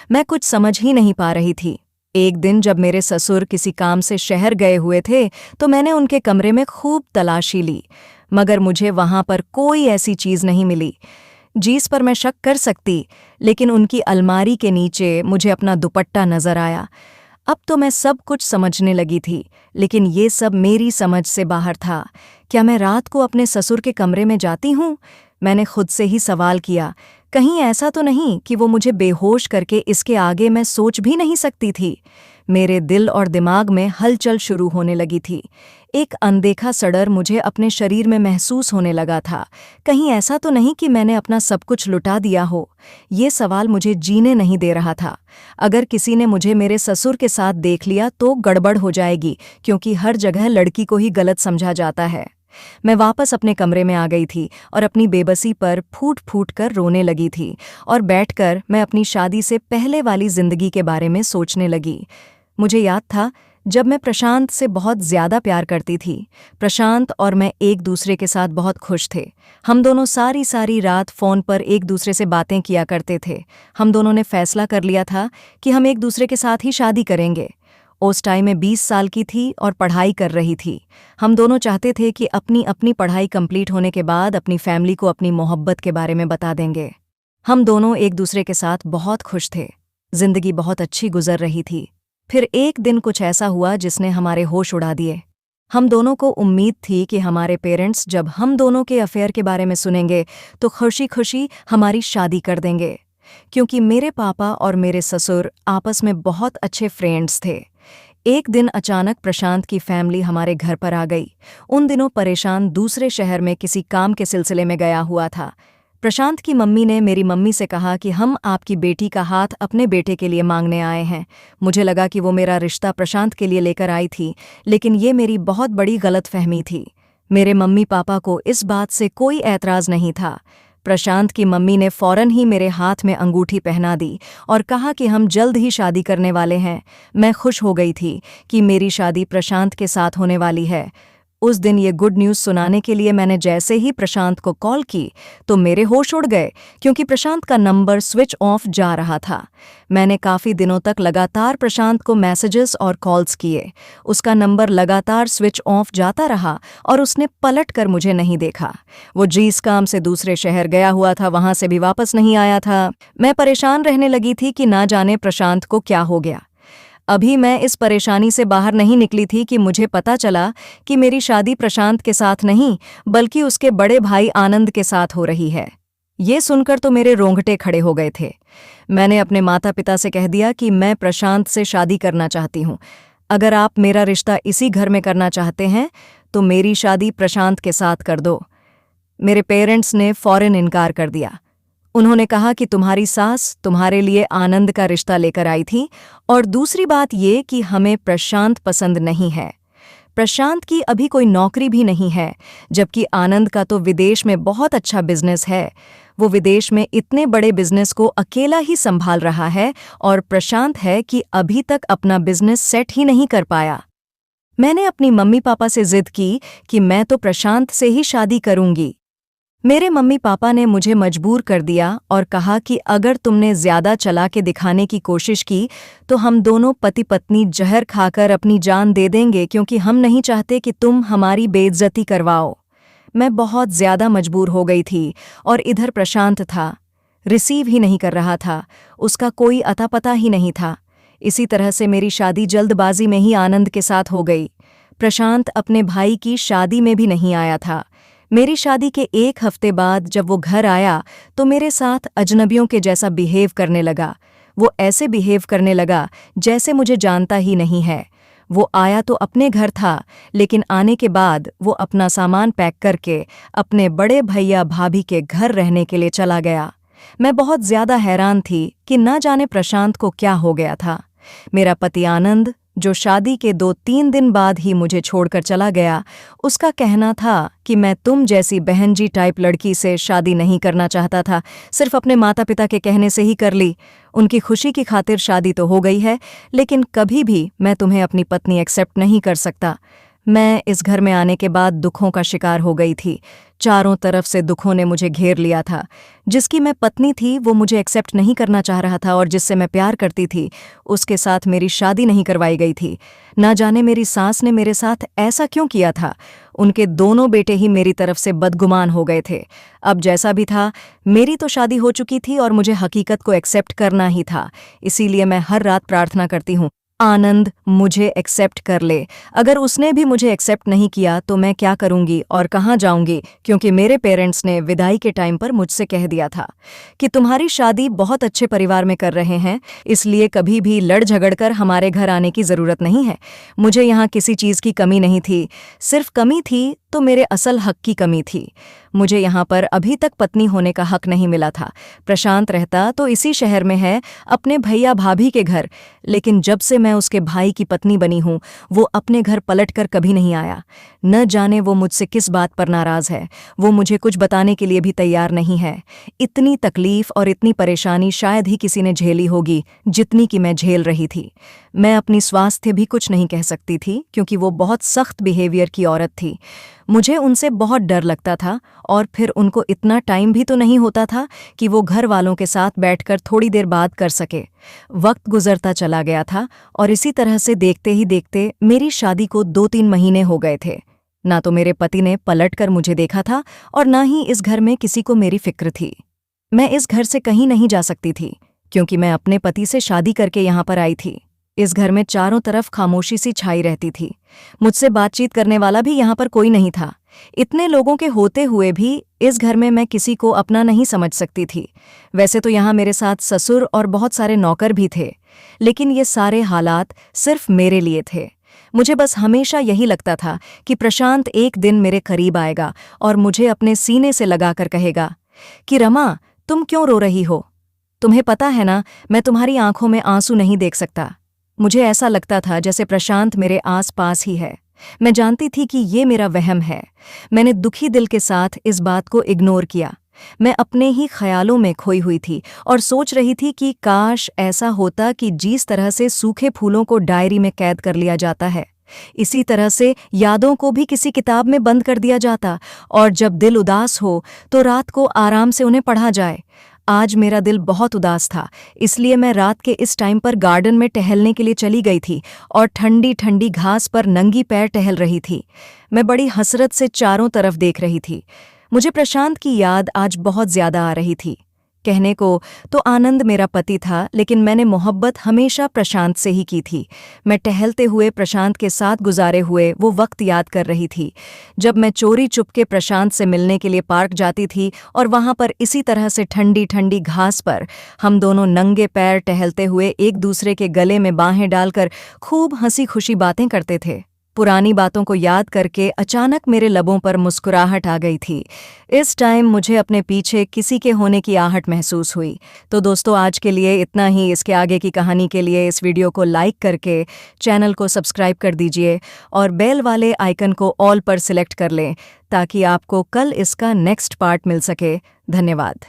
मैं कुछ समझ ही नहीं पा रही थी। एक दिन जब मेरे ससुर किसी काम से शहर गए हुए थे तो मैंने उनके कमरे में खूब तलाशी ली, मगर मुझे वहां पर कोई ऐसी चीज नहीं मिली जिस पर मैं शक कर सकती। लेकिन उनकी अलमारी के नीचे मुझे अपना दुपट्टा नजर आया। अब तो मैं सब कुछ समझने लगी थी, लेकिन ये सब मेरी समझ से बाहर था। क्या मैं रात को अपने ससुर के कमरे में जाती हूँ? मैंने खुद से ही सवाल किया। कहीं ऐसा तो नहीं कि वो मुझे बेहोश करके इसके आगे मैं सोच भी नहीं सकती थी। मेरे दिल और दिमाग में हलचल शुरू होने लगी थी। एक अनदेखा सडर मुझे अपने शरीर में महसूस होने लगा था। कहीं ऐसा तो नहीं कि मैंने अपना सब कुछ लुटा दिया हो? ये सवाल मुझे जीने नहीं दे रहा था। अगर किसी ने मुझे मेरे ससुर के साथ देख लिया तो गड़बड़ हो जाएगी, क्योंकि हर जगह लड़की को ही गलत समझा जाता है। मैं वापस अपने कमरे में आ गई थी और अपनी बेबसी पर फूट फूट कर रोने लगी थी, और बैठकर मैं अपनी शादी से पहले वाली जिंदगी के बारे में सोचने लगी। मुझे याद था जब मैं प्रशांत से बहुत ज्यादा प्यार करती थी। प्रशांत और मैं एक दूसरे के साथ बहुत खुश थे। हम दोनों सारी सारी रात फ़ोन पर एक दूसरे से बातें किया करते थे। हम दोनों ने फैसला कर लिया था कि हम एक दूसरे के साथ ही शादी करेंगे। उस टाइम में 20 साल की थी और पढ़ाई कर रही थी। हम दोनों चाहते थे कि अपनी अपनी पढ़ाई कंप्लीट होने के बाद अपनी फैमिली को अपनी मोहब्बत के बारे में बता देंगे। हम दोनों एक दूसरे के साथ बहुत खुश थे। जिंदगी बहुत अच्छी गुजर रही थी। फिर एक दिन कुछ ऐसा हुआ जिसने हमारे होश उड़ा दिए। हम दोनों को उम्मीद थी कि हमारे पेरेंट्स जब हम दोनों के अफेयर के बारे में सुनेंगे तो खुशी खुशी हमारी शादी कर देंगे, क्योंकि मेरे पापा और मेरे ससुर आपस में बहुत अच्छे फ्रेंड्स थे। एक दिन अचानक प्रशांत की फैमिली हमारे घर पर आ गई। उन दिनों परेशान दूसरे शहर में किसी काम के सिलसिले में गया हुआ था। प्रशांत की मम्मी ने मेरी मम्मी से कहा कि हम आपकी बेटी का हाथ अपने बेटे के लिए मांगने आए हैं। मुझे लगा कि वो मेरा रिश्ता प्रशांत के लिए लेकर आई थी, लेकिन ये मेरी बहुत बड़ी गलतफहमी थी। मेरे मम्मी पापा को इस बात से कोई ऐतराज़ नहीं था। प्रशांत की मम्मी ने फौरन ही मेरे हाथ में अंगूठी पहना दी और कहा कि हम जल्द ही शादी करने वाले हैं। मैं खुश हो गई थी कि मेरी शादी प्रशांत के साथ होने वाली है। उस दिन ये गुड न्यूज़ सुनाने के लिए मैंने जैसे ही प्रशांत को कॉल की तो मेरे होश उड़ गए, क्योंकि प्रशांत का नंबर स्विच ऑफ जा रहा था। मैंने काफ़ी दिनों तक लगातार प्रशांत को मैसेजेस और कॉल्स किए। उसका नंबर लगातार स्विच ऑफ जाता रहा और उसने पलट कर मुझे नहीं देखा। वो जिस काम से दूसरे शहर गया हुआ था वहां से भी वापस नहीं आया था। मैं परेशान रहने लगी थी कि ना जाने प्रशांत को क्या हो गया। अभी मैं इस परेशानी से बाहर नहीं निकली थी कि मुझे पता चला कि मेरी शादी प्रशांत के साथ नहीं बल्कि उसके बड़े भाई आनंद के साथ हो रही है। ये सुनकर तो मेरे रोंगटे खड़े हो गए थे। मैंने अपने माता पिता से कह दिया कि मैं प्रशांत से शादी करना चाहती हूँ। अगर आप मेरा रिश्ता इसी घर में करना चाहते हैं तो मेरी शादी प्रशांत के साथ कर दो। मेरे पेरेंट्स ने फौरन इनकार कर दिया। उन्होंने कहा कि तुम्हारी सास तुम्हारे लिए आनंद का रिश्ता लेकर आई थी, और दूसरी बात ये कि हमें प्रशांत पसंद नहीं है। प्रशांत की अभी कोई नौकरी भी नहीं है, जबकि आनंद का तो विदेश में बहुत अच्छा बिजनेस है। वो विदेश में इतने बड़े बिजनेस को अकेला ही संभाल रहा है, और प्रशांत है कि अभी तक अपना बिजनेस सेट ही नहीं कर पाया। मैंने अपनी मम्मी पापा से जिद की कि मैं तो प्रशांत से ही शादी करूंगी। मेरे मम्मी पापा ने मुझे मजबूर कर दिया और कहा कि अगर तुमने ज्यादा चला के दिखाने की कोशिश की तो हम दोनों पति पत्नी जहर खाकर अपनी जान दे देंगे, क्योंकि हम नहीं चाहते कि तुम हमारी बेइज्जती करवाओ। मैं बहुत ज्यादा मजबूर हो गई थी, और इधर प्रशांत था, रिसीव ही नहीं कर रहा था। उसका कोई अता पता ही नहीं था। इसी तरह से मेरी शादी जल्दबाजी में ही आनंद के साथ हो गई। प्रशांत अपने भाई की शादी में भी नहीं आया था। मेरी शादी के एक हफ्ते बाद जब वो घर आया तो मेरे साथ अजनबियों के जैसा बिहेव करने लगा। वो ऐसे बिहेव करने लगा जैसे मुझे जानता ही नहीं है। वो आया तो अपने घर था, लेकिन आने के बाद वो अपना सामान पैक करके अपने बड़े भैया भाभी के घर रहने के लिए चला गया। मैं बहुत ज्यादा हैरान थी कि ना जाने प्रशांत को क्या हो गया था। मेरा पति आनंद, जो शादी के 2-3 दिन बाद ही मुझे छोड़कर चला गया, उसका कहना था कि मैं तुम जैसी बहन जी टाइप लड़की से शादी नहीं करना चाहता था, सिर्फ अपने माता पिता के कहने से ही कर ली। उनकी खुशी की खातिर शादी तो हो गई है, लेकिन कभी भी मैं तुम्हें अपनी पत्नी एक्सेप्ट नहीं कर सकता। मैं इस घर में आने के बाद दुखों का शिकार हो गई थी। चारों तरफ से दुखों ने मुझे घेर लिया था। जिसकी मैं पत्नी थी वो मुझे एक्सेप्ट नहीं करना चाह रहा था और जिससे मैं प्यार करती थी उसके साथ मेरी शादी नहीं करवाई गई थी। ना जाने मेरी सास ने मेरे साथ ऐसा क्यों किया था। उनके दोनों बेटे ही मेरी तरफ से बदगुमान हो गए थे। अब जैसा भी था, मेरी तो शादी हो चुकी थी और मुझे हकीकत को एक्सेप्ट करना ही था। इसीलिए मैं हर रात प्रार्थना करती हूँ, आनंद मुझे एक्सेप्ट कर ले। अगर उसने भी मुझे एक्सेप्ट नहीं किया तो मैं क्या करूंगी और कहाँ जाऊंगी, क्योंकि मेरे पेरेंट्स ने विदाई के टाइम पर मुझसे कह दिया था कि तुम्हारी शादी बहुत अच्छे परिवार में कर रहे हैं, इसलिए कभी भी लड़ झगड़ कर हमारे घर आने की ज़रूरत नहीं है। मुझे यहाँ किसी चीज़ की कमी नहीं थी, सिर्फ कमी थी तो मेरे असल हक की कमी थी। मुझे यहाँ पर अभी तक पत्नी होने का हक नहीं मिला था। प्रशांत रहता तो इसी शहर में है, अपने भैया भाभी के घर, लेकिन जब से मैं उसके भाई की पत्नी बनी हूँ वो अपने घर पलटकर कभी नहीं आया। न जाने वो मुझसे किस बात पर नाराज़ है। वो मुझे कुछ बताने के लिए भी तैयार नहीं है। इतनी तकलीफ और इतनी परेशानी शायद ही किसी ने झेली होगी जितनी कि मैं झेल रही थी। मैं अपनी स्वास्थ्य भी कुछ नहीं कह सकती थी क्योंकि वो बहुत सख्त बिहेवियर की औरत थी। मुझे उनसे बहुत डर लगता था और फिर उनको इतना टाइम भी तो नहीं होता था कि वो घर वालों के साथ बैठकर थोड़ी देर बात कर सके। वक्त गुजरता चला गया था और इसी तरह से देखते ही देखते मेरी शादी को 2-3 महीने हो गए थे। ना तो मेरे पति ने पलटकर मुझे देखा था और ना ही इस घर में किसी को मेरी फिक्र थी। मैं इस घर से कहीं नहीं जा सकती थी क्योंकि मैं अपने पति से शादी करके यहाँ पर आई थी। इस घर में चारों तरफ खामोशी सी छाई रहती थी। मुझसे बातचीत करने वाला भी यहाँ पर कोई नहीं था। इतने लोगों के होते हुए भी इस घर में मैं किसी को अपना नहीं समझ सकती थी। वैसे तो यहाँ मेरे साथ ससुर और बहुत सारे नौकर भी थे, लेकिन ये सारे हालात सिर्फ मेरे लिए थे। मुझे बस हमेशा यही लगता था कि प्रशांत एक दिन मेरे करीब आएगा और मुझे अपने सीने से लगाकर कहेगा कि रमा, तुम क्यों रो रही हो? तुम्हें पता है ना, मैं तुम्हारी आंखों में आंसू नहीं देख सकता। मुझे ऐसा लगता था जैसे प्रशांत मेरे आस पास ही है। मैं जानती थी कि ये मेरा वहम है। मैंने दुखी दिल के साथ इस बात को इग्नोर किया। मैं अपने ही ख्यालों में खोई हुई थी और सोच रही थी कि काश ऐसा होता कि जिस तरह से सूखे फूलों को डायरी में कैद कर लिया जाता है, इसी तरह से यादों को भी किसी किताब में बंद कर दिया जाता और जब दिल उदास हो तो रात को आराम से उन्हें पढ़ा जाए। आज मेरा दिल बहुत उदास था, इसलिए मैं रात के इस टाइम पर गार्डन में टहलने के लिए चली गई थी और ठंडी ठंडी घास पर नंगी पैर टहल रही थी। मैं बड़ी हसरत से चारों तरफ देख रही थी। मुझे प्रशांत की याद आज बहुत ज्यादा आ रही थी। कहने को तो आनंद मेरा पति था, लेकिन मैंने मोहब्बत हमेशा प्रशांत से ही की थी। मैं टहलते हुए प्रशांत के साथ गुजारे हुए वो वक्त याद कर रही थी जब मैं चोरी चुपके प्रशांत से मिलने के लिए पार्क जाती थी और वहां पर इसी तरह से ठंडी ठंडी घास पर हम दोनों नंगे पैर टहलते हुए एक दूसरे के गले में बाहें डालकर खूब हंसी खुशी बातें करते थे। पुरानी बातों को याद करके अचानक मेरे लबों पर मुस्कुराहट आ गई थी। इस टाइम मुझे अपने पीछे किसी के होने की आहट महसूस हुई। तो दोस्तों, आज के लिए इतना ही। इसके आगे की कहानी के लिए इस वीडियो को लाइक करके चैनल को सब्सक्राइब कर दीजिए और बेल वाले आइकन को ऑल पर सिलेक्ट कर लें ताकि आपको कल इसका नेक्स्ट पार्ट मिल सके। धन्यवाद।